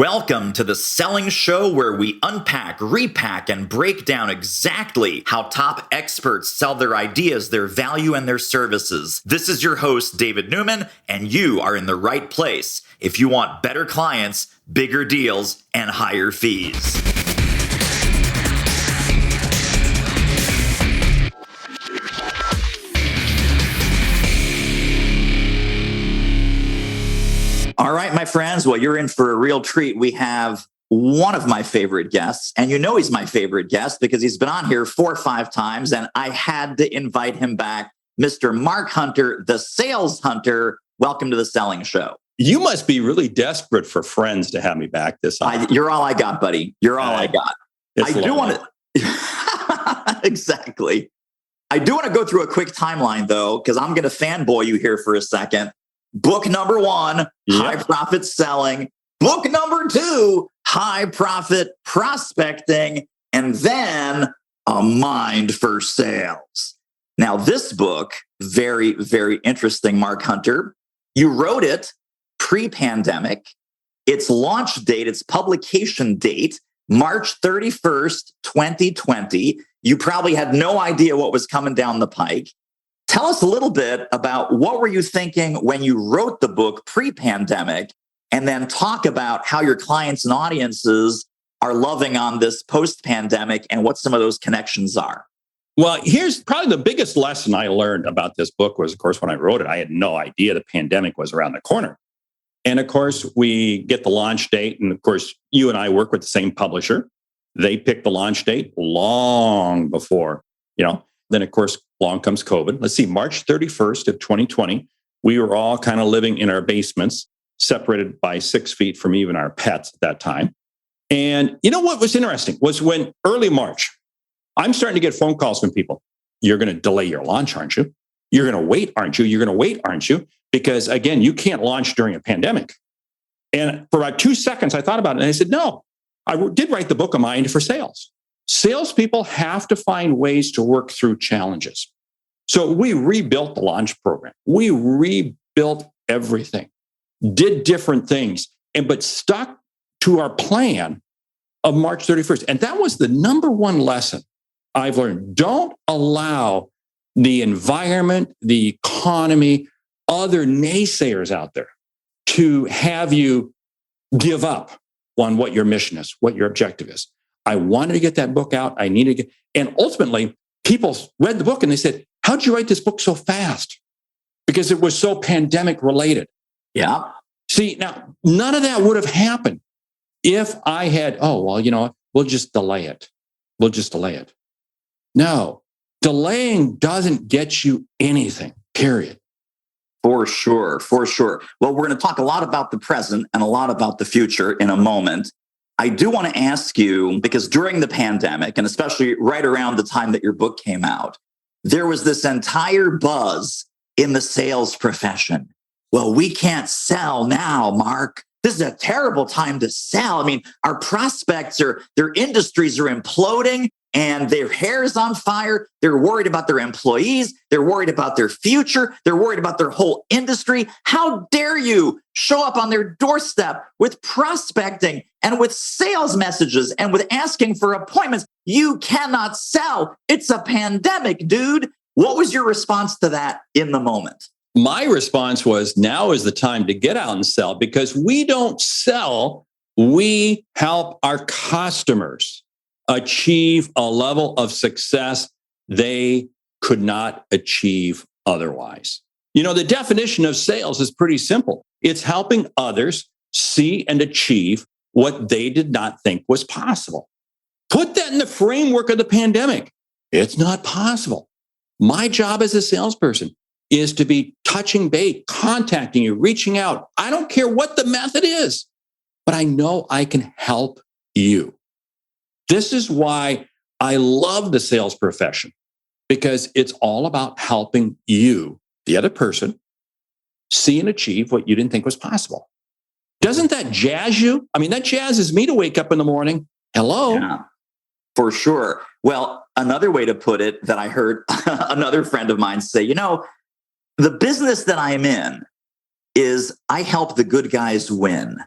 Welcome to the Selling Show, where we unpack, repack, and break down exactly how top experts sell their ideas, their value, and their services. This is your host, David Newman, and you are in the right place if you want better clients, bigger deals, and higher fees. All right, my friends. Well, you're in for a real treat. We have one of my favorite guests, and you know he's my favorite guest because he's been on here 4 or 5 times, and I had to invite him back. Mr. Mark Hunter, the Sales Hunter. Welcome to the Selling Show. You must be really desperate for friends to have me back this time. You're all I got, buddy. You're all I got. I do want to... Exactly. I do want to go through a quick timeline, though, because I'm going to fanboy you here for a second. Book number 1, High Profit Selling. Book number 2, High Profit Prospecting. And then A Mind for Sales. Now, this book, very, very interesting, Mark Hunter. You wrote it pre-pandemic. Its launch date, its publication date, March 31st, 2020. You probably had no idea what was coming down the pike. Tell us a little bit about what were you thinking when you wrote the book pre-pandemic, and then talk about how your clients and audiences are loving on this post-pandemic and what some of those connections are. Well, here's probably the biggest lesson I learned about this book was, of course, when I wrote it, I had no idea the pandemic was around the corner. And of course, we get the launch date. And of course, you and I work with the same publisher. They picked the launch date long before, Then, of course, along comes COVID. Let's see, March 31st of 2020, we were all kind of living in our basements, separated by 6 feet from even our pets at that time. And you know what was interesting was when early March, I'm starting to get phone calls from people. You're going to delay your launch, aren't you? You're going to wait, aren't you? You're going to wait, aren't you? Because again, you can't launch during a pandemic. And for about 2 seconds, I thought about it and I said, no, I did write the book, A Mind for Sales. Salespeople have to find ways to work through challenges. So we rebuilt the launch program. We rebuilt everything, did different things, but stuck to our plan of March 31st. And that was the number one lesson I've learned. Don't allow the environment, the economy, other naysayers out there to have you give up on what your mission is, what your objective is. I wanted to get that book out. I needed to get, and ultimately, people read the book and they said, how'd you write this book so fast? Because it was so pandemic related. Yeah. See, now, none of that would have happened if I had, we'll just delay it. We'll just delay it. No, delaying doesn't get you anything, period. For sure. Well, we're going to talk a lot about the present and a lot about the future in a moment. I do want to ask you, because during the pandemic, and especially right around the time that your book came out, there was this entire buzz in the sales profession. Well, we can't sell now, Mark. This is a terrible time to sell. I mean, our prospects their industries are imploding and their hair is on fire. They're worried about their employees. They're worried about their future. They're worried about their whole industry. How dare you show up on their doorstep with prospecting and with sales messages and with asking for appointments? You cannot sell. It's a pandemic, dude. What was your response to that in the moment? My response was, now is the time to get out and sell, because we don't sell. We help our customers achieve a level of success they could not achieve otherwise. The definition of sales is pretty simple. It's helping others see and achieve what they did not think was possible. Put that in the framework of the pandemic. It's not possible. My job as a salesperson is to be touching base, contacting you, reaching out. I don't care what the method is, but I know I can help you. This is why I love the sales profession, because it's all about helping you, the other person, see and achieve what you didn't think was possible. Doesn't that jazz you? I mean, that jazzes me to wake up in the morning. Hello. Yeah, for sure. Well, another way to put it that I heard another friend of mine say, the business that I'm in is I help the good guys win.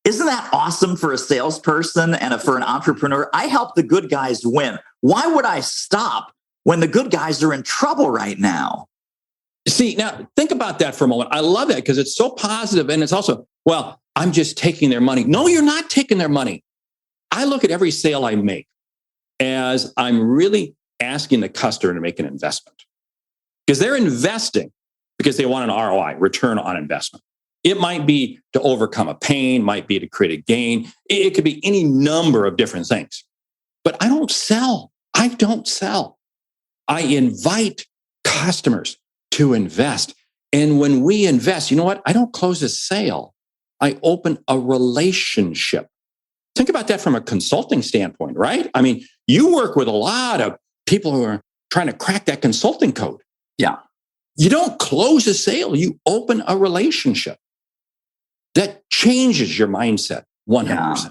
Isn't that awesome for a salesperson and for an entrepreneur? I help the good guys win. Why would I stop when the good guys are in trouble right now? See, now think about that for a moment. I love that because it's so positive, and it's also, well, I'm just taking their money. No, you're not taking their money. I look at every sale I make as I'm really asking the customer to make an investment, because they're investing because they want an ROI, return on investment. It might be to overcome a pain, might be to create a gain. It could be any number of different things. But I don't sell. I don't sell. I invite customers to invest. And when we invest, you know what? I don't close a sale. I open a relationship. Think about that from a consulting standpoint, right? I mean, you work with a lot of people who are trying to crack that consulting code. Yeah. You don't close a sale, you open a relationship. That changes your mindset 100%. Yeah.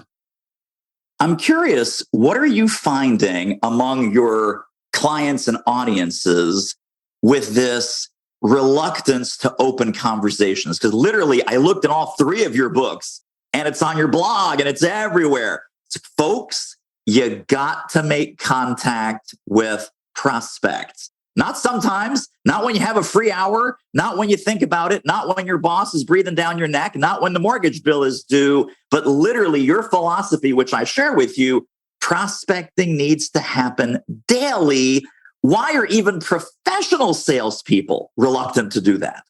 I'm curious, what are you finding among your clients and audiences with this reluctance to open conversations? Because literally, I looked at all three of your books, and it's on your blog, and it's everywhere. It's, folks, you got to make contact with prospects. Not sometimes, not when you have a free hour, not when you think about it, not when your boss is breathing down your neck, not when the mortgage bill is due, but literally your philosophy, which I share with you, prospecting needs to happen daily. Why are even professional salespeople reluctant to do that?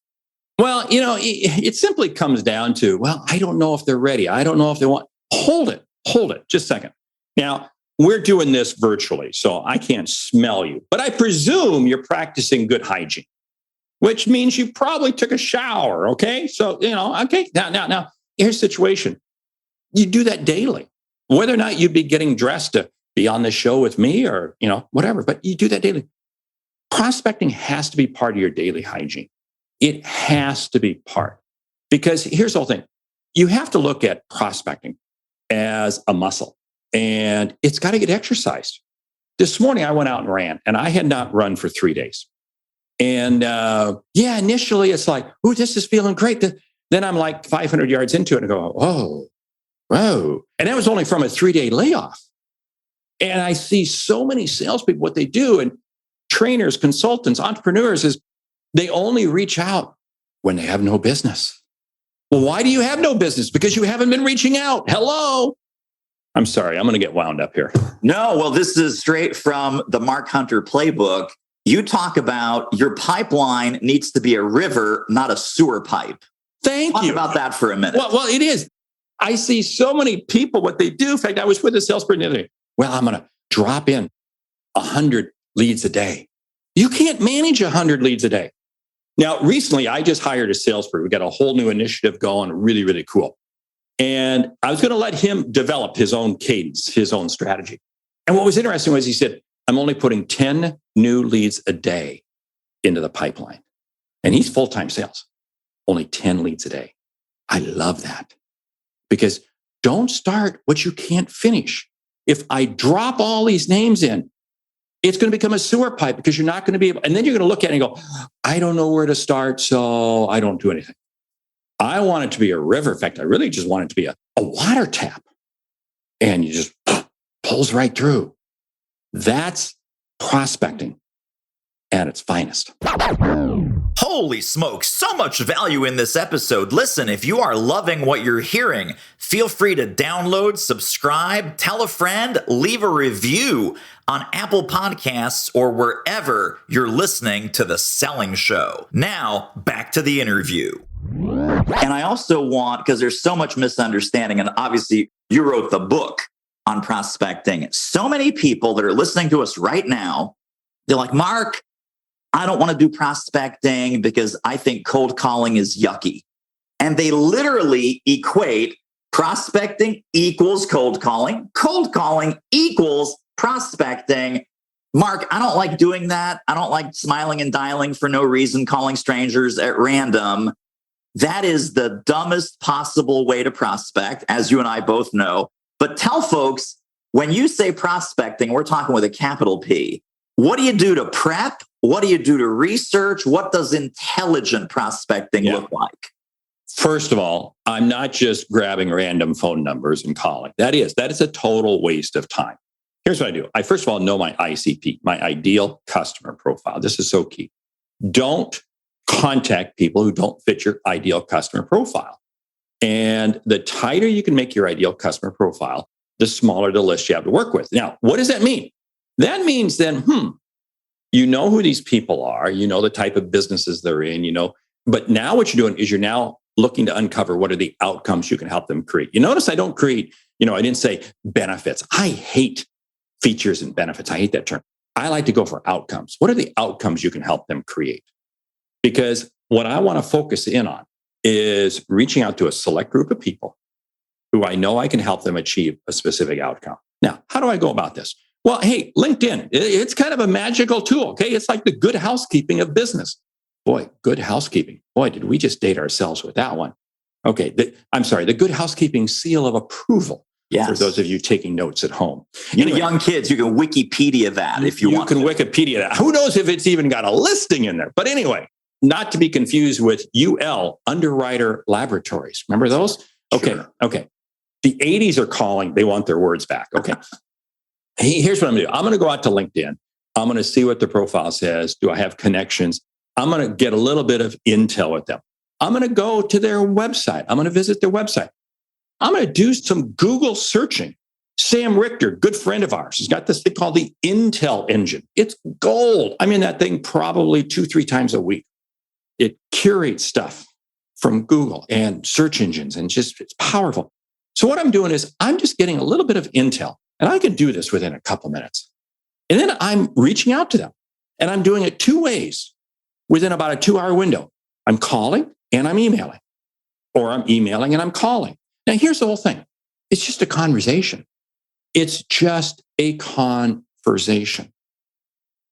Well, it simply comes down to, well, I don't know if they're ready. I don't know if they want. Hold it, just a second. Now, we're doing this virtually, so I can't smell you, but I presume you're practicing good hygiene, which means you probably took a shower. Okay. So, okay. Now, here's the situation. You do that daily, whether or not you'd be getting dressed to be on the show with me or, whatever, but you do that daily. Prospecting has to be part of your daily hygiene. It has to be part, because here's the whole thing. You have to look at prospecting as a muscle. And it's got to get exercised. This morning, I went out and ran, and I had not run for 3 days. And initially it's like, oh, this is feeling great. Then I'm like 500 yards into it and I go, whoa. And that was only from a 3-day layoff. And I see so many salespeople, what they do, and trainers, consultants, entrepreneurs, is they only reach out when they have no business. Well, why do you have no business? Because you haven't been reaching out. Hello. I'm sorry, I'm going to get wound up here. No, well, this is straight from the Mark Hunter playbook. You talk about your pipeline needs to be a river, not a sewer pipe. Talk about that for a minute. Well, it is. I see so many people, what they do. In fact, I was with a salesperson the other day. Well, I'm going to drop in 100 leads a day. You can't manage 100 leads a day. Now, recently, I just hired a salesperson. We got a whole new initiative going, really, really cool. And I was going to let him develop his own cadence, his own strategy. And what was interesting was he said, I'm only putting 10 new leads a day into the pipeline. And he's full-time sales, only 10 leads a day. I love that, because don't start what you can't finish. If I drop all these names in, it's going to become a sewer pipe, because you're not going to be able, and then you're going to look at it and go, I don't know where to start, so I don't do anything. I want it to be a river. In fact, I really just want it to be a water tap. And you just pulls right through. That's prospecting at its finest. Holy smokes, so much value in this episode. Listen, if you are loving what you're hearing, feel free to download, subscribe, tell a friend, leave a review on Apple Podcasts or wherever you're listening to The Selling Show. Now, back to the interview. And I also want, because there's so much misunderstanding, and obviously you wrote the book on prospecting. So many people that are listening to us right now, they're like, Mark, I don't want to do prospecting because I think cold calling is yucky. And they literally equate prospecting equals cold calling equals prospecting. Mark, I don't like doing that. I don't like smiling and dialing for no reason, calling strangers at random. That is the dumbest possible way to prospect, as you and I both know. But tell folks, when you say prospecting, we're talking with a capital P. What do you do to prep? What do you do to research? What does intelligent prospecting look like? First of all, I'm not just grabbing random phone numbers and calling. That is a total waste of time. Here's what I do. I first of all know my ICP, my ideal customer profile. This is so key. Don't contact people who don't fit your ideal customer profile. And the tighter you can make your ideal customer profile, the smaller the list you have to work with. Now, what does that mean? That means then, you know who these people are, you know the type of businesses they're in, but now what you're doing is you're now looking to uncover what are the outcomes you can help them create. You notice I don't create, I didn't say benefits. I hate features and benefits. I hate that term. I like to go for outcomes. What are the outcomes you can help them create? Because what I want to focus in on is reaching out to a select group of people who I know I can help them achieve a specific outcome. Now, how do I go about this? Well, hey, LinkedIn, it's kind of a magical tool. Okay. It's like the good housekeeping of business. Boy, good housekeeping. Boy, did we just date ourselves with that one. Okay. The good housekeeping seal of approval. Yes. For those of you taking notes at home. Anyway, young kids, you can Wikipedia that if you want. You can Wikipedia that. Who knows if it's even got a listing in there? But anyway, not to be confused with UL, Underwriter Laboratories. Remember those? Okay. Sure. Okay. The 80s are calling. They want their words back. Okay. Here's what I'm going to do. I'm going to go out to LinkedIn. I'm going to see what the profile says. Do I have connections? I'm going to get a little bit of intel with them. I'm going to go to their website. I'm going to visit their website. I'm going to do some Google searching. Sam Richter, good friend of ours, has got this thing called the Intel Engine. It's gold. I'm in that thing probably 2-3 times a week. It curates stuff from Google and search engines, and it's powerful. So what I'm doing is I'm just getting a little bit of intel, and I can do this within a couple minutes. And then I'm reaching out to them, and I'm doing it 2 ways within about a 2-hour window. I'm calling and I'm emailing, or I'm emailing and I'm calling. Now, here's the whole thing. It's just a conversation. It's just a conversation.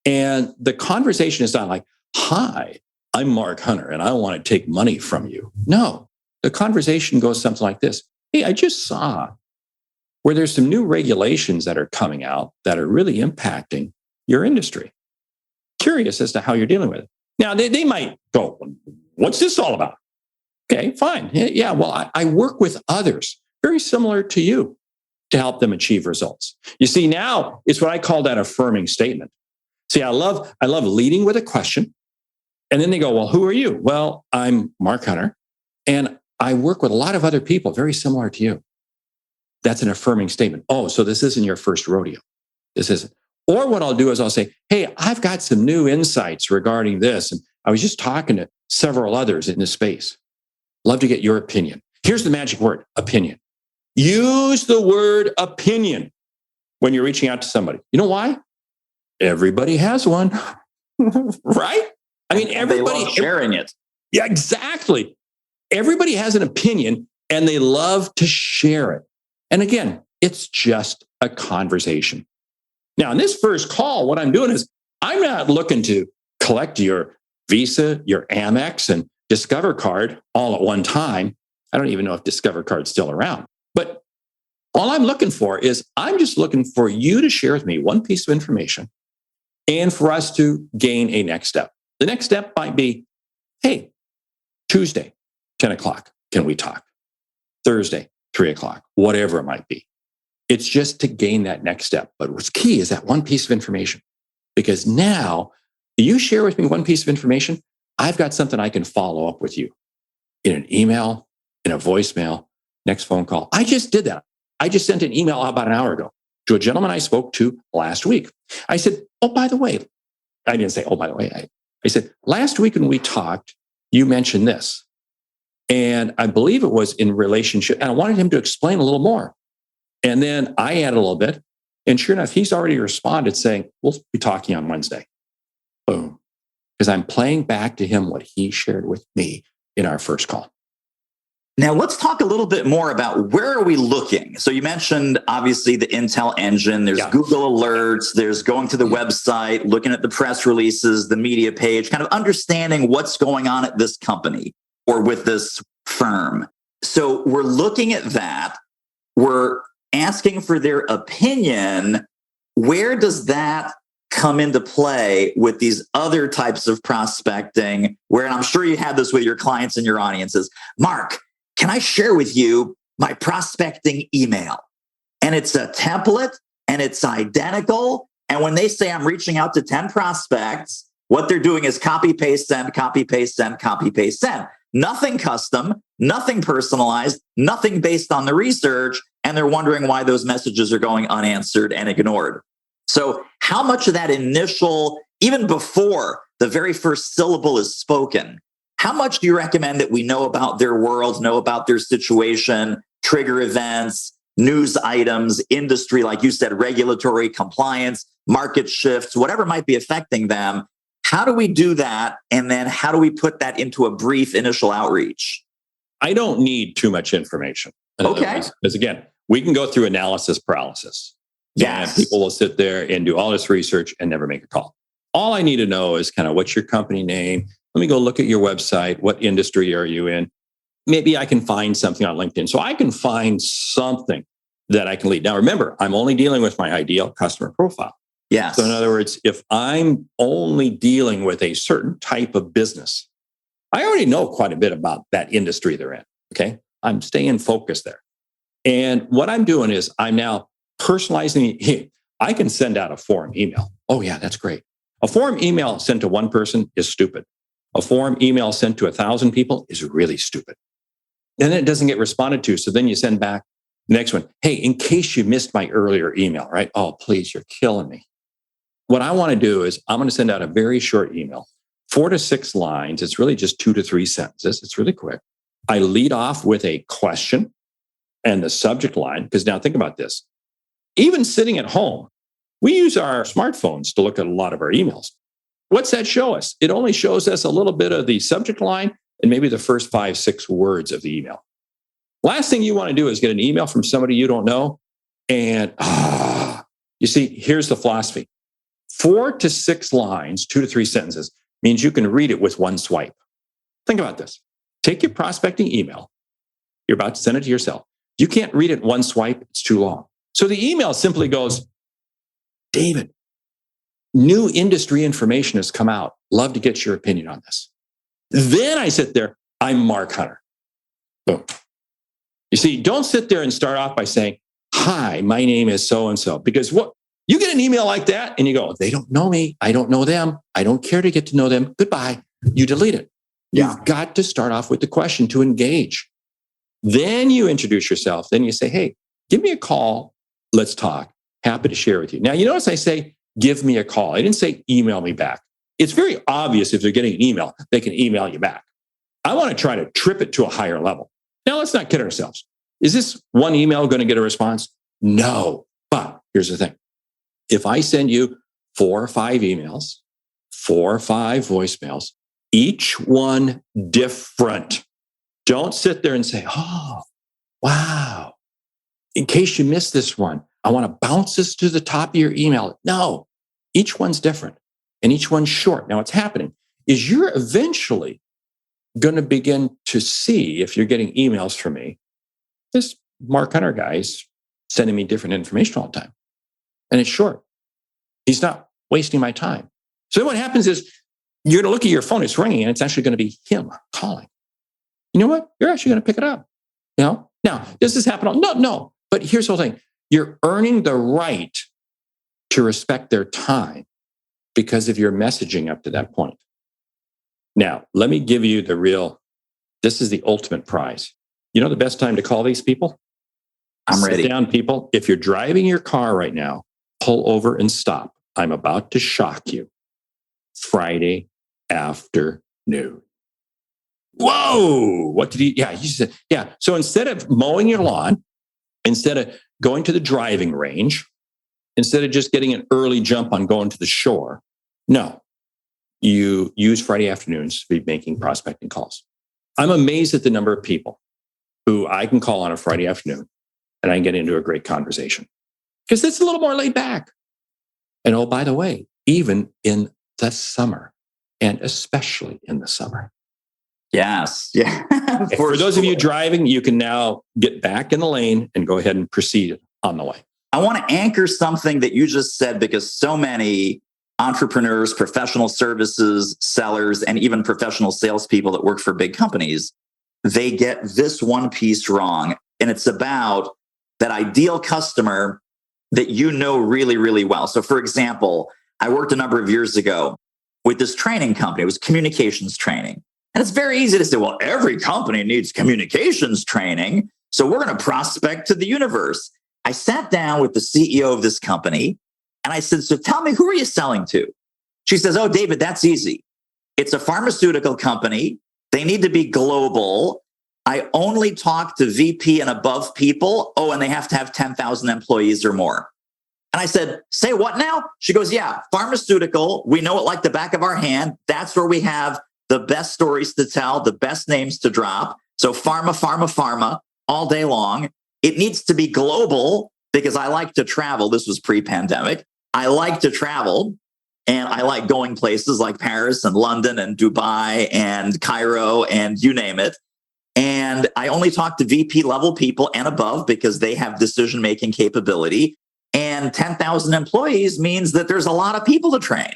And the conversation is not like, hi, I'm Mark Hunter and I want to take money from you. No, the conversation goes something like this. Hey, I just saw where there's some new regulations that are coming out that are really impacting your industry. Curious as to how you're dealing with it. Now, they might go, what's this all about? Okay, fine. Yeah, well, I work with others very similar to you to help them achieve results. You see, now it's what I call that affirming statement. See, I love leading with a question. And then they go, well, who are you? Well, I'm Mark Hunter, and I work with a lot of other people very similar to you. That's an affirming statement. Oh, so this isn't your first rodeo. This isn't. Or what I'll do is I'll say, hey, I've got some new insights regarding this. And I was just talking to several others in this space. Love to get your opinion. Here's the magic word, opinion. Use the word opinion when you're reaching out to somebody. You know why? Everybody has one, right? I mean, everybody sharing it. Yeah, exactly. Everybody has an opinion and they love to share it. And again, it's just a conversation. Now, in this first call, what I'm doing is I'm not looking to collect your Visa, your Amex, and Discover card all at one time. I don't even know if Discover card's still around. But all I'm looking for is I'm just looking for you to share with me one piece of information and for us to gain a next step. The next step might be, hey, Tuesday, 10 o'clock, can we talk? Thursday, 3 o'clock, whatever it might be. It's just to gain that next step. But what's key is that one piece of information. Because now you share with me one piece of information, I've got something I can follow up with you in an email, in a voicemail, next phone call. I just did that. I just sent an email out about an hour ago to a gentleman I spoke to last week. I said, oh, by the way, I didn't say, oh, by the way. I said, last week when we talked, you mentioned this. And I believe it was in relationship. And I wanted him to explain a little more. And then I added a little bit. And sure enough, he's already responded saying, we'll be talking on Wednesday. Boom. Because I'm playing back to him what he shared with me in our first call. Now, let's talk a little bit more about where are we looking? So you mentioned, obviously, the Intel Engine. There's Google Alerts. There's going to the website, looking at the press releases, the media page, kind of understanding what's going on at this company or with this firm. So we're looking at that. We're asking for their opinion. Where does that come into play with these other types of prospecting where, and I'm sure you have this with your clients and your audiences. Mark, can I share with you my prospecting email? And it's a template and it's identical. And when they say I'm reaching out to 10 prospects, what they're doing is copy, paste, send, copy, paste, send, copy, paste, send. Nothing custom, nothing personalized, nothing based on the research. And they're wondering why those messages are going unanswered and ignored. So how much of that initial, even before the very first syllable is spoken, how much do you recommend that we know about their world, know about their situation, trigger events, news items, industry, like you said, regulatory compliance, market shifts, whatever might be affecting them? How do we do that? And then how do we put that into a brief initial outreach? I don't need too much information. Okay. Because again, we can go through analysis paralysis. Yes. And people will sit there and do all this research and never make a call. All I need to know is kind of what's your company name? Let me go look at your website. What industry are you in? Maybe I can find something on LinkedIn. So I can find something that I can lead. Now, remember, I'm only dealing with my ideal customer profile. Yes. So in other words, if I'm only dealing with a certain type of business, I already know quite a bit about that industry they're in. Okay. I'm staying focused there. And what I'm doing is I'm now personalizing. Hey, I can send out a form email. Oh, yeah, that's great. A form email sent to one person is stupid. A form email sent to 1,000 people is really stupid. And then it doesn't get responded to. So then you send back the next one. Hey, in case you missed my earlier email, right? Oh, please, you're killing me. What I want to do is I'm going to send out a very short email, 4 to 6 lines. It's really just 2 to 3 sentences. It's really quick. I lead off with a question and the subject line, because now think about this. Even sitting at home, we use our smartphones to look at a lot of our emails. What's that show us? It only shows us a little bit of the subject line and maybe the first 5, 6 words of the email. Last thing you want to do is get an email from somebody you don't know. And you see, here's the philosophy. 4 to 6 lines, 2 to 3 sentences means you can read it with one swipe. Think about this. Take your prospecting email. You're about to send it to yourself. You can't read it one swipe. It's too long. So the email simply goes, David, new industry information has come out. Love to get your opinion on this. Then I sit there. I'm Mark Hunter. Boom. You see, don't sit there and start off by saying, hi, my name is so-and-so. Because what you get an email like that and you go, they don't know me. I don't know them. I don't care to get to know them. Goodbye. You delete it. Yeah. You've got to start off with the question to engage. Then you introduce yourself. Then you say, hey, give me a call. Let's talk. Happy to share with you. Now, you notice I say, give me a call. I didn't say email me back. It's very obvious if they're getting an email, they can email you back. I want to try to trip it to a higher level. Now, let's not kid ourselves. Is this one email going to get a response? No. But here's the thing. If I send you 4 or 5 emails, 4 or 5 voicemails, each one different, don't sit there and say, oh, wow. In case you missed this one, I want to bounce this to the top of your email. No, each one's different and each one's short. Now, what's happening is you're eventually going to begin to see, if you're getting emails from me, this Mark Hunter guy is sending me different information all the time. And it's short. He's not wasting my time. So then what happens is you're going to look at your phone, it's ringing, and it's actually going to be him calling. You know what? You're actually going to pick it up. You know? Now, does this happen? No. But here's the whole thing. You're earning the right to respect their time because of your messaging up to that point. Now, let me give you this is the ultimate prize. You know the best time to call these people? I'm ready. Sit down, people. If you're driving your car right now, pull over and stop. I'm about to shock you. Friday afternoon. Whoa! What did he? Yeah, he said, yeah. So instead of mowing your lawn, instead of going to the driving range, instead of just getting an early jump on going to the shore, no, you use Friday afternoons to be making prospecting calls. I'm amazed at the number of people who I can call on a Friday afternoon and I can get into a great conversation because it's a little more laid back. And oh, by the way, even in the summer, and especially in the summer. Yes. Yeah. For those of you driving, you can now get back in the lane and go ahead and proceed on the way. I want to anchor something that you just said because so many entrepreneurs, professional services sellers, and even professional salespeople that work for big companies, they get this one piece wrong. And it's about that ideal customer that you know really, really well. So for example, I worked a number of years ago with this training company. It was communications training. And it's very easy to say, well, every company needs communications training, so we're going to prospect to the universe. I sat down with the CEO of this company and I said, so tell me, who are you selling to? She says, oh, David, that's easy. It's a pharmaceutical company. They need to be global. I only talk to VP and above people. Oh, and they have to have 10,000 employees or more. And I said, say what now? She goes, yeah, pharmaceutical. We know it like the back of our hand. That's where we have the best stories to tell, the best names to drop. So pharma, all day long. It needs to be global because I like to travel. This was pre-pandemic. I like to travel and I like going places like Paris and London and Dubai and Cairo and you name it. And I only talk to VP level people and above because they have decision-making capability. And 10,000 employees means that there's a lot of people to train.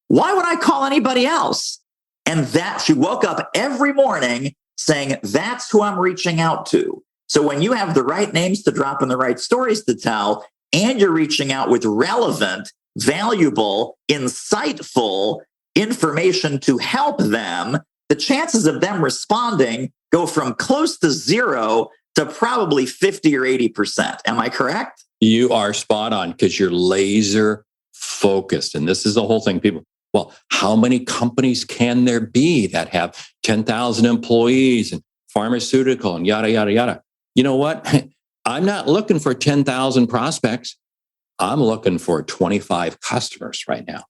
Why would I call anybody else? And that she woke up every morning saying, that's who I'm reaching out to. So when you have the right names to drop and the right stories to tell, and you're reaching out with relevant, valuable, insightful information to help them, the chances of them responding go from close to zero to probably 50 or 80%. Am I correct? You are spot on because you're laser focused. And this is the whole thing. People, well, how many companies can there be that have 10,000 employees and pharmaceutical and yada, yada, yada? You know what? I'm not looking for 10,000 prospects. I'm looking for 25 customers right now,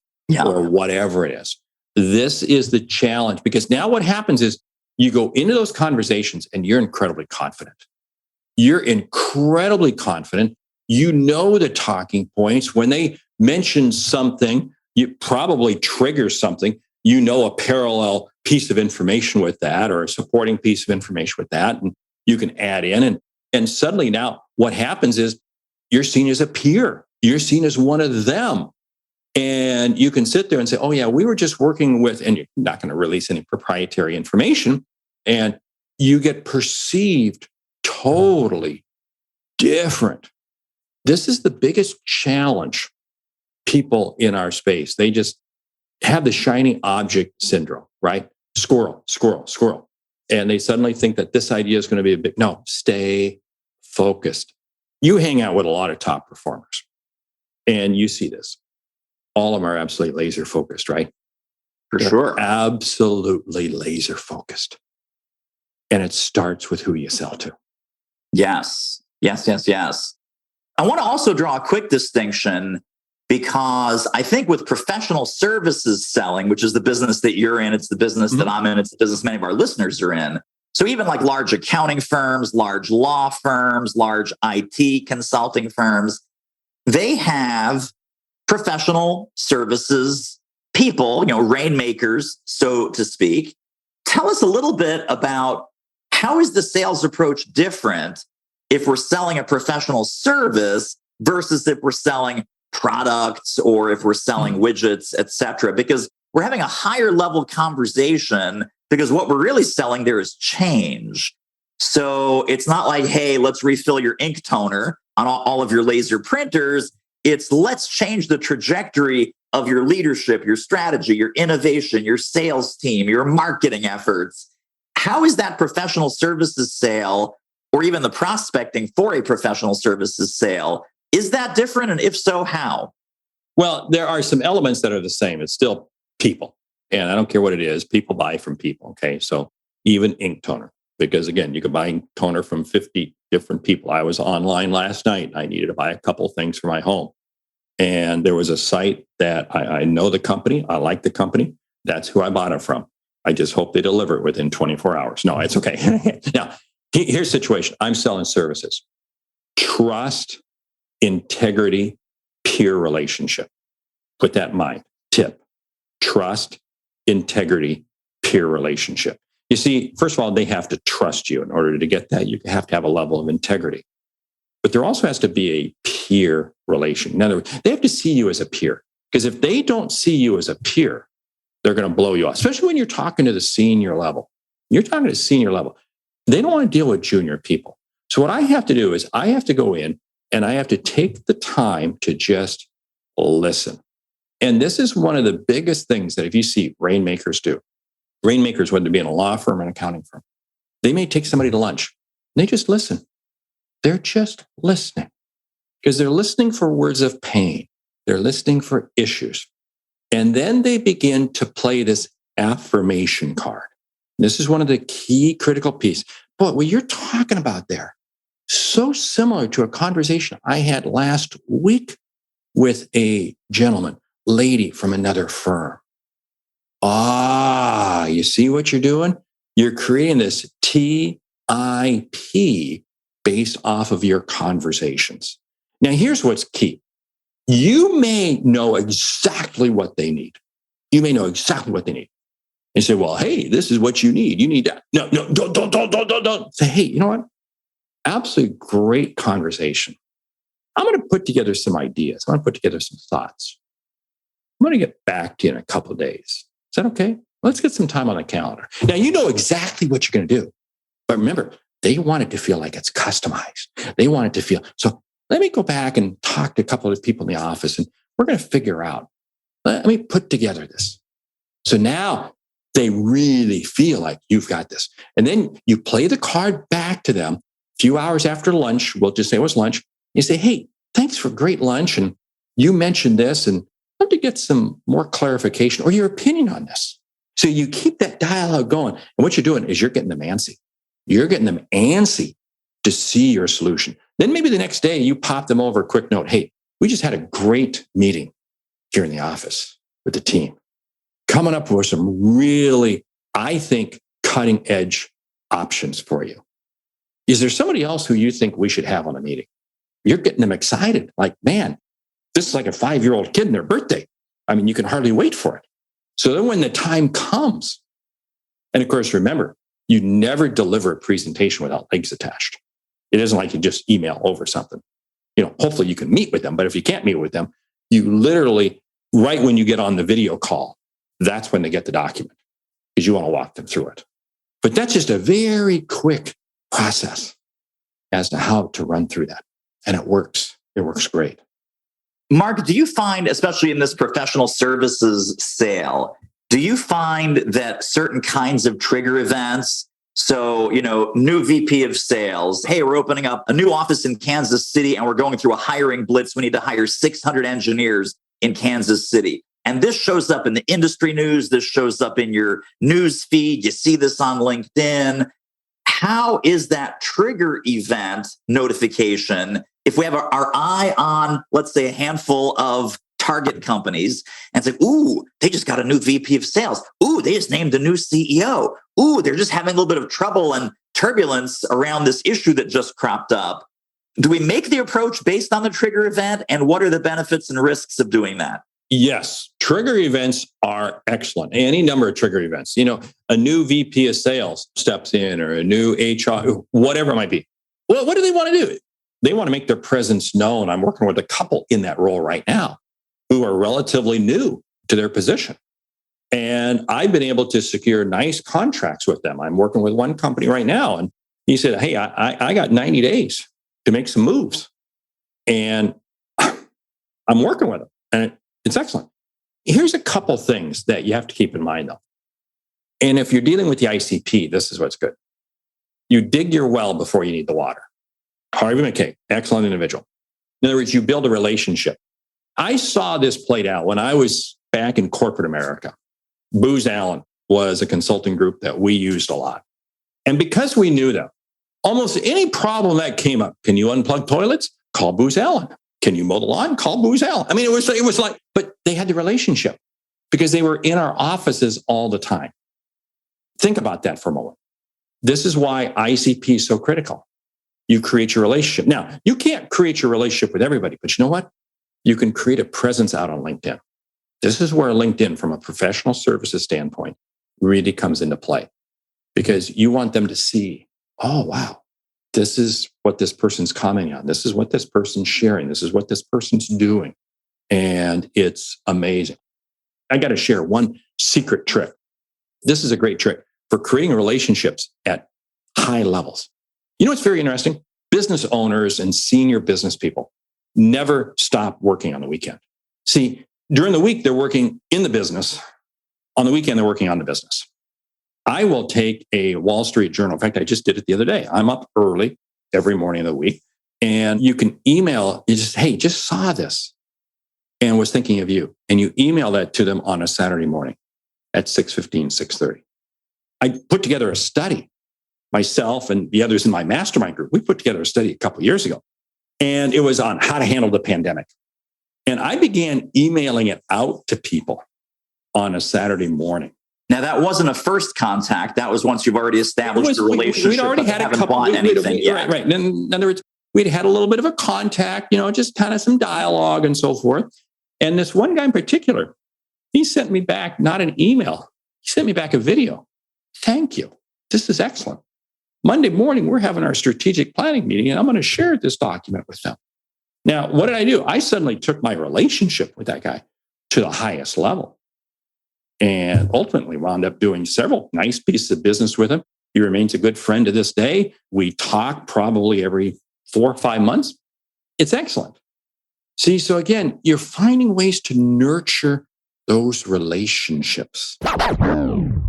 or whatever it is. This is the challenge because now what happens is you go into those conversations and you're incredibly confident. You're incredibly confident. You know the talking points. When they mention something, you probably trigger something. You know a parallel piece of information with that or a supporting piece of information with that. And you can add in. And suddenly now what happens is you're seen as a peer. You're seen as one of them. And you can sit there and say, oh, yeah, we were just working with, and you're not going to release any proprietary information. And you get perceived totally different. This is the biggest challenge people in our space. They just have the shiny object syndrome, right? Squirrel. And they suddenly think that this idea is going to be a big, no, stay focused. You hang out with a lot of top performers and you see this. All of them are absolutely laser focused, right? For sure. Absolutely laser focused. And it starts with who you sell to. Yes. I want to also draw a quick distinction because I think with professional services selling, which is the business that you're in, it's the business that I'm in, it's the business many of our listeners are in. So even like large accounting firms, large law firms, large IT consulting firms, they have professional services people, rainmakers, so to speak. Tell us a little bit about how is the sales approach different if we're selling a professional service versus if we're selling products or if we're selling widgets, et cetera, because we're having a higher level conversation because what we're really selling there is change. So it's not like, hey, let's refill your ink toner on all of your laser printers. It's let's change the trajectory of your leadership, your strategy, your innovation, your sales team, your marketing efforts. How is that professional services sale or even the prospecting for a professional services sale? Is that different? And if so, how? Well, there are some elements that are the same. It's still people. And I don't care what it is. People buy from people. Okay. So even ink toner, because again, you could buy ink toner from 50 different people. I was online last night. I needed to buy a couple of things for my home. And there was a site that I know the company. I like the company. That's who I bought it from. I just hope they deliver it within 24 hours. No, it's okay. Now, here's the situation. I'm selling services. Trust, integrity, peer relationship. Put that in mind. Tip. Trust, integrity, peer relationship. You see, first of all, they have to trust you. In order to get that, you have to have a level of integrity. But there also has to be a peer relation. In other words, they have to see you as a peer. Because if they don't see you as a peer, they're going to blow you off, especially when you're talking to the senior level. You're talking to senior level. They don't want to deal with junior people. So what I have to do is I have to go in and I have to take the time to just listen. And this is one of the biggest things that if you see rainmakers do, rainmakers, whether it be in a law firm or an accounting firm, they may take somebody to lunch and they just listen. They're just listening because they're listening for words of pain. They're listening for issues. And then they begin to play this affirmation card. This is one of the key critical pieces. But what you're talking about there, so similar to a conversation I had last week with a gentleman, lady from another firm. You see what you're doing? You're creating this TIP based off of your conversations. Now, here's what's key. You may know exactly what they need. You may know exactly what they need. And say, well, hey, this is what you need. You need that. No, don't. Say, hey, you know what? Absolutely great conversation. I'm going to put together some ideas. I'm going to put together some thoughts. I'm going to get back to you in a couple of days. Is that okay? Let's get some time on the calendar. Now, you know exactly what you're going to do. But remember, they want it to feel like it's customized. They want it to feel. So let me go back and talk to a couple of people in the office, and we're going to figure out. Let me put together this. So now they really feel like you've got this. And then you play the card back to them a few hours after lunch. We'll just say it was lunch. You say, hey, thanks for great lunch. And you mentioned this, and I'd love to get some more clarification or your opinion on this. So you keep that dialogue going. And what you're doing is you're getting them antsy. You're getting them antsy to see your solution. Then maybe the next day you pop them over a quick note. Hey, we just had a great meeting here in the office with the team, coming up with some really, I think, cutting edge options for you. Is there somebody else who you think we should have on a meeting? You're getting them excited. Like, man, this is like a 5-year-old kid in their birthday. I mean, you can hardly wait for it. So then when the time comes, and of course, remember, you never deliver a presentation without legs attached. It isn't like you just email over something. Hopefully you can meet with them, but if you can't meet with them, you literally, right when you get on the video call, that's when they get the document because you want to walk them through it. But that's just a very quick process as to how to run through that. And it works. It works great. Mark, do you find, especially in this professional services sale, do you find that certain kinds of trigger events, so, new VP of sales, hey, we're opening up a new office in Kansas City and we're going through a hiring blitz. We need to hire 600 engineers in Kansas City. And this shows up in the industry news. This shows up in your news feed. You see this on LinkedIn. How is that trigger event notification if we have our eye on, let's say, a handful of target companies and say, ooh, they just got a new VP of sales. Ooh, they just named a new CEO. Ooh, they're just having a little bit of trouble and turbulence around this issue that just cropped up. Do we make the approach based on the trigger event? And what are the benefits and risks of doing that? Yes, trigger events are excellent. Any number of trigger events. A new VP of sales steps in or a new HR, whatever it might be. Well, what do they want to do? They want to make their presence known. I'm working with a couple in that role right now who are relatively new to their position. And I've been able to secure nice contracts with them. I'm working with one company right now. And he said, hey, I got 90 days to make some moves. And I'm working with them. And it's excellent. Here's a couple things that you have to keep in mind, though. And if you're dealing with the ICP, this is what's good. You dig your well before you need the water. Harvey McKay, excellent individual. In other words, you build a relationship. I saw this played out when I was back in corporate America. Booz Allen was a consulting group that we used a lot. And because we knew them, almost any problem that came up, can you unplug toilets? Call Booz Allen. Can you mow the lawn? Call Booz Allen. I mean, it was like, but they had the relationship because they were in our offices all the time. Think about that for a moment. This is why ICP is so critical. You create your relationship. Now, you can't create your relationship with everybody, but you know what? You can create a presence out on LinkedIn. This is where LinkedIn, from a professional services standpoint, really comes into play because you want them to see, oh, wow, this is what this person's commenting on. This is what this person's sharing. This is what this person's doing. And it's amazing. I got to share one secret trick. This is a great trick for creating relationships at high levels. You know what's very interesting? Business owners and senior business people never stop working on the weekend. See, during the week, they're working in the business. On the weekend, they're working on the business. I will take a Wall Street Journal. In fact, I just did it the other day. I'm up early every morning of the week. And you can email, you just, hey, just saw this and was thinking of you. And you email that to them on a Saturday morning at 6:15, 6:30. I put together a study. Myself and the others in my mastermind group, we put together a study a couple of years ago. And it was on how to handle the pandemic. And I began emailing it out to people on a Saturday morning. Now, that wasn't a first contact. That was once you've already established a relationship. We'd already had a couple. Right. In other words, we'd had a little bit of a contact, just kind of some dialogue and so forth. And this one guy in particular, he sent me back not an email. He sent me back a video. Thank you. This is excellent. Monday morning, we're having our strategic planning meeting, and I'm going to share this document with them. Now, what did I do? I suddenly took my relationship with that guy to the highest level and ultimately wound up doing several nice pieces of business with him. He remains a good friend to this day. We talk probably every 4 or 5 months. It's excellent. See, so again, you're finding ways to nurture those relationships.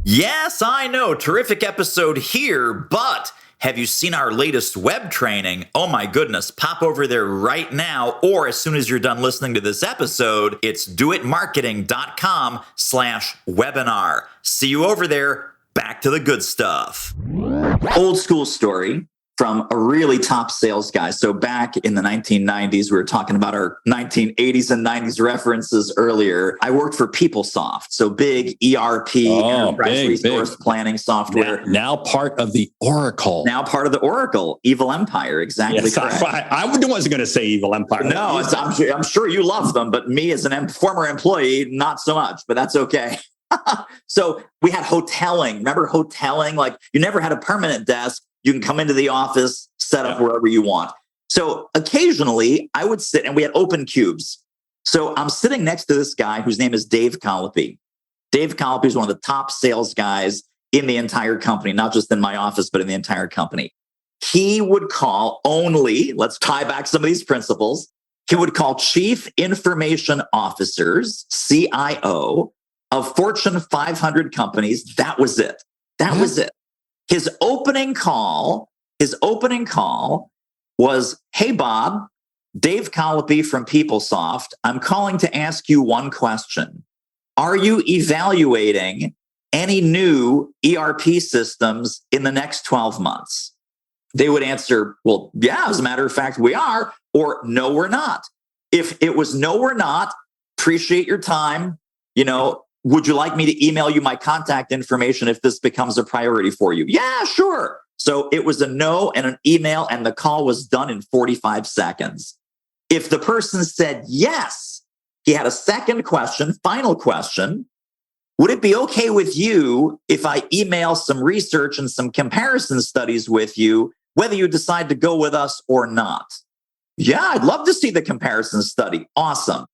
Yes, I know. Terrific episode here, but have you seen our latest web training? Oh my goodness, pop over there right now, or as soon as you're done listening to this episode, it's doitmarketing.com/webinar. See you over there. Back to the good stuff. Old school story from a really top sales guy. So back in the 1990s, we were talking about our 1980s and 90s references earlier. I worked for PeopleSoft, so big ERP, enterprise resource planning software. Now part of the Oracle. Now part of the Oracle, Evil Empire, exactly correct. I wasn't going to say Evil Empire. No, I'm sure you love them, but me as a former employee, not so much, but that's okay. So we had hoteling. Remember hoteling? Like you never had a permanent desk. You can come into the office, set up wherever you want. So occasionally I would sit, and we had open cubes. So I'm sitting next to this guy whose name is Dave Colopy. Dave Colopy is one of the top sales guys in the entire company, not just in my office, but in the entire company. He would call only, let's tie back some of these principles. He would call chief information officers, CIO, of Fortune 500 companies. That was it. That was it. His opening call was, hey, Bob, Dave Colopy from PeopleSoft. I'm calling to ask you one question. Are you evaluating any new ERP systems in the next 12 months? They would answer, well, yeah, as a matter of fact, we are, or no, we're not. If it was no, we're not, appreciate your time, would you like me to email you my contact information if this becomes a priority for you? Yeah, sure. So it was a no and an email, and the call was done in 45 seconds. If the person said yes, he had a second question, final question. Would it be okay with you if I email some research and some comparison studies with you, whether you decide to go with us or not? Yeah, I'd love to see the comparison study. Awesome.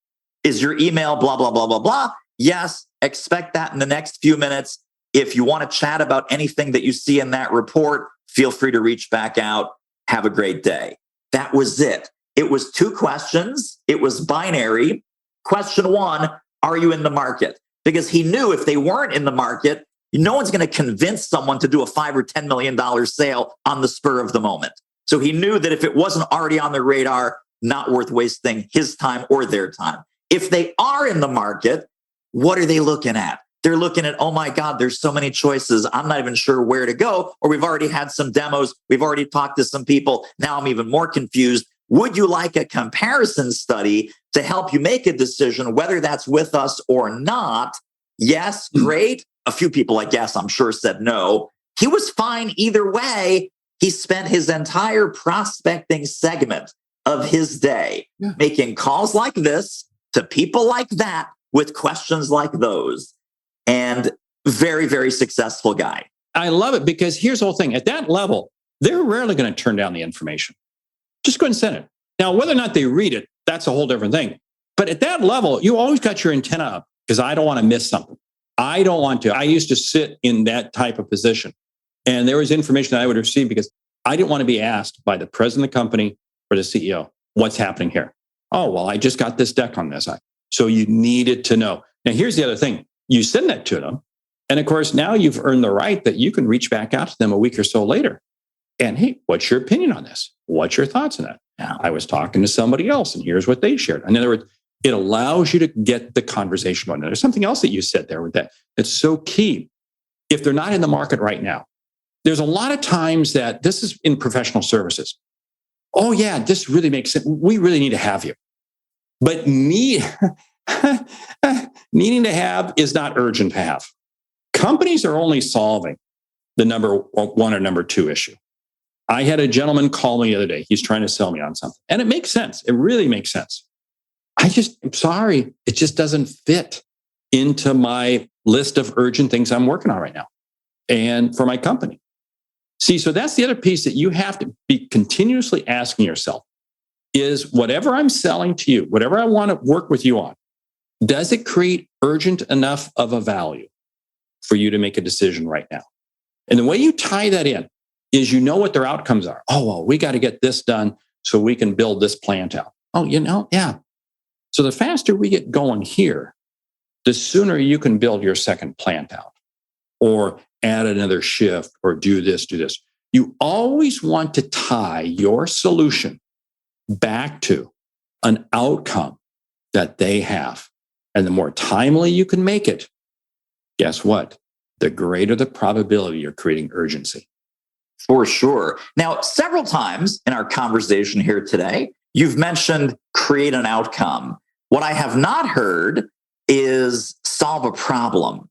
Is your email blah, blah, blah, blah, blah? Yes, expect that in the next few minutes. If you want to chat about anything that you see in that report, feel free to reach back out. Have a great day. That was it. It was 2 questions. It was binary. Question 1, are you in the market? Because he knew if they weren't in the market, no one's going to convince someone to do a $5 or $10 million sale on the spur of the moment. So he knew that if it wasn't already on their radar, not worth wasting his time or their time. If they are in the market, what are they looking at? They're looking at, oh my God, there's so many choices. I'm not even sure where to go. Or we've already had some demos. We've already talked to some people. Now I'm even more confused. Would you like a comparison study to help you make a decision, whether that's with us or not? Yes, great. A few people, I guess, I'm sure said no. He was fine either way. He spent his entire prospecting segment of his day making calls like this to people like that, with questions like those, and very, very successful guy. I love it because here's the whole thing. At that level, they're rarely going to turn down the information. Just go ahead and send it. Now, whether or not they read it, that's a whole different thing. But at that level, you always got your antenna up because I don't want to miss something. I don't want to. I used to sit in that type of position. And there was information that I would receive because I didn't want to be asked by the president of the company or the CEO, what's happening here? Oh, well, I just got this deck on this. So you needed to know. Now, here's the other thing. You send that to them. And of course, now you've earned the right that you can reach back out to them a week or so later. And hey, what's your opinion on this? What's your thoughts on that? Now, I was talking to somebody else and here's what they shared. In other words, it allows you to get the conversation going. Now, there's something else that you said there with that that's so key. If they're not in the market right now, there's a lot of times that this is in professional services. Oh yeah, this really makes sense. We really need to have you. But needing to have is not urgent to have. Companies are only solving the number one or number two issue. I had a gentleman call me the other day. He's trying to sell me on something. And it makes sense. It really makes sense. I'm sorry. It just doesn't fit into my list of urgent things I'm working on right now and for my company. See, so that's the other piece that you have to be continuously asking yourself is whatever I'm selling to you, whatever I want to work with you on, does it create urgent enough of a value for you to make a decision right now? And the way you tie that in is you know what their outcomes are. Oh, well, we got to get this done so we can build this plant out. Oh, yeah. So the faster we get going here, the sooner you can build your second plant out or add another shift or do this. You always want to tie your solution back to an outcome that they have. And the more timely you can make it, guess what? The greater the probability you're creating urgency. For sure. Now, several times in our conversation here today, you've mentioned create an outcome. What I have not heard is solve a problem.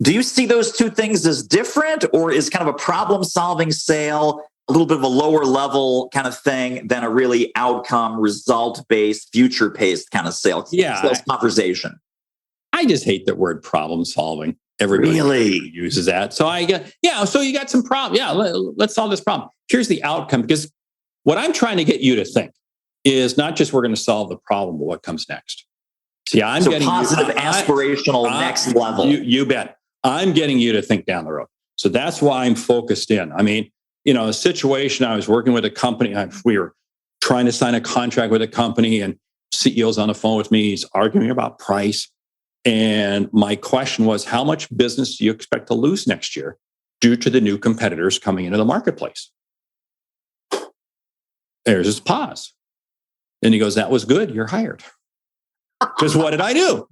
Do you see those two things as different, or is kind of a problem-solving sale a little bit of a lower level kind of thing than a really outcome, result-based, future-paced kind of sales conversation? I just hate that word problem-solving. Everybody really uses that. So so you got some problem. Yeah, let's solve this problem. Here's the outcome, because what I'm trying to get you to think is not just we're going to solve the problem, but what comes next. See, I'm getting positive, aspirational, next level. You bet. I'm getting you to think down the road. So that's why I'm focused in. I mean, a situation, I was working with a company. We were trying to sign a contract with a company, and CEO's on the phone with me. He's arguing about price. And my question was, how much business do you expect to lose next year due to the new competitors coming into the marketplace? There's this pause. And he goes, that was good. You're hired. Because what did I do?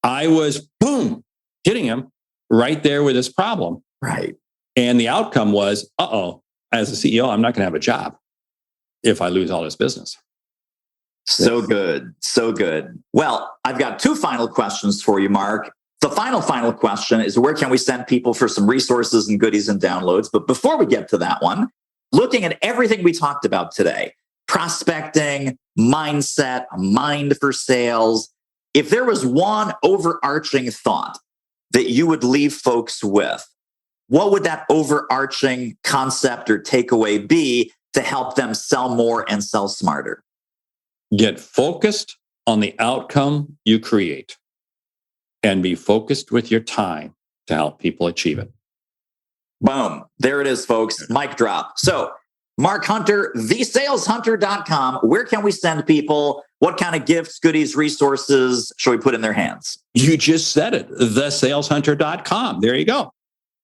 I was, boom, hitting him right there with this problem. Right. And the outcome was, as a CEO, I'm not going to have a job if I lose all this business. So good. So good. Well, I've got two final questions for you, Mark. The final question is, where can we send people for some resources and goodies and downloads? But before we get to that one, looking at everything we talked about today, prospecting, mindset, mind for sales, if there was one overarching thought that you would leave folks with, what would that overarching concept or takeaway be to help them sell more and sell smarter? Get focused on the outcome you create and be focused with your time to help people achieve it. Boom. There it is, folks. Mic drop. So, Mark Hunter, thesaleshunter.com. Where can we send people? What kind of gifts, goodies, resources should we put in their hands? You just said it, thesaleshunter.com. There you go.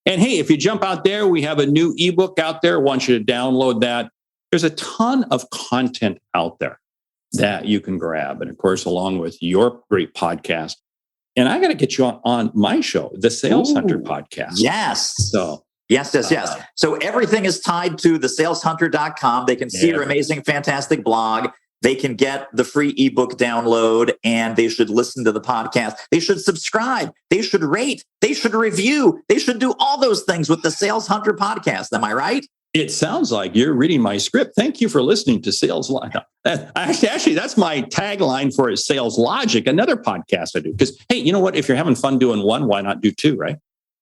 And hey, if you jump out there, we have a new ebook out there. I want you to download that. There's a ton of content out there that you can grab. And of course, along with your great podcast. And I got to get you on my show, the Sales Hunter podcast. Yes. So Yes. So everything is tied to thesaleshunter.com. They can see your amazing, fantastic blog. They can get the free ebook download, and they should listen to the podcast. They should subscribe. They should rate. They should review. They should do all those things with the Sales Hunter podcast. Am I right? It sounds like you're reading my script. Thank you for listening to Sales Logic. Actually, that's my tagline for Sales Logic, another podcast I do. Because, hey, you know what? If you're having fun doing one, why not do two, right?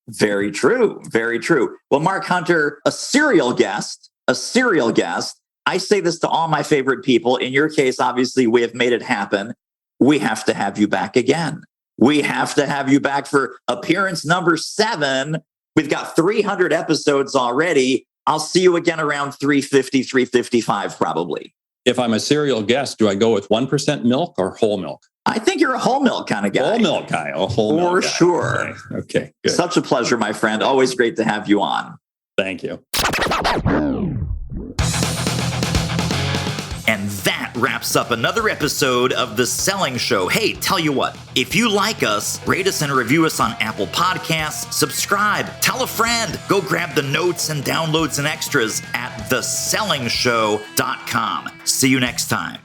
Very true. Very true. Well, Mark Hunter, a serial guest. I say this to all my favorite people. In your case, obviously, we have made it happen. we have to have you back again. We have to have you back for appearance number 7. We've got 300 episodes already. I'll see you again around 350, 355 probably. If I'm a serial guest, do I go with 1% milk or whole milk? I think you're a whole milk kind of guy. Whole milk guy. Oh, whole milk For guy. sure. Okay, good. Such a pleasure, my friend. Always great to have you on. Thank you. And that wraps up another episode of The Selling Show. Hey, tell you what, if you like us, rate us and review us on Apple Podcasts, subscribe, tell a friend, go grab the notes and downloads and extras at thesellingshow.com. See you next time.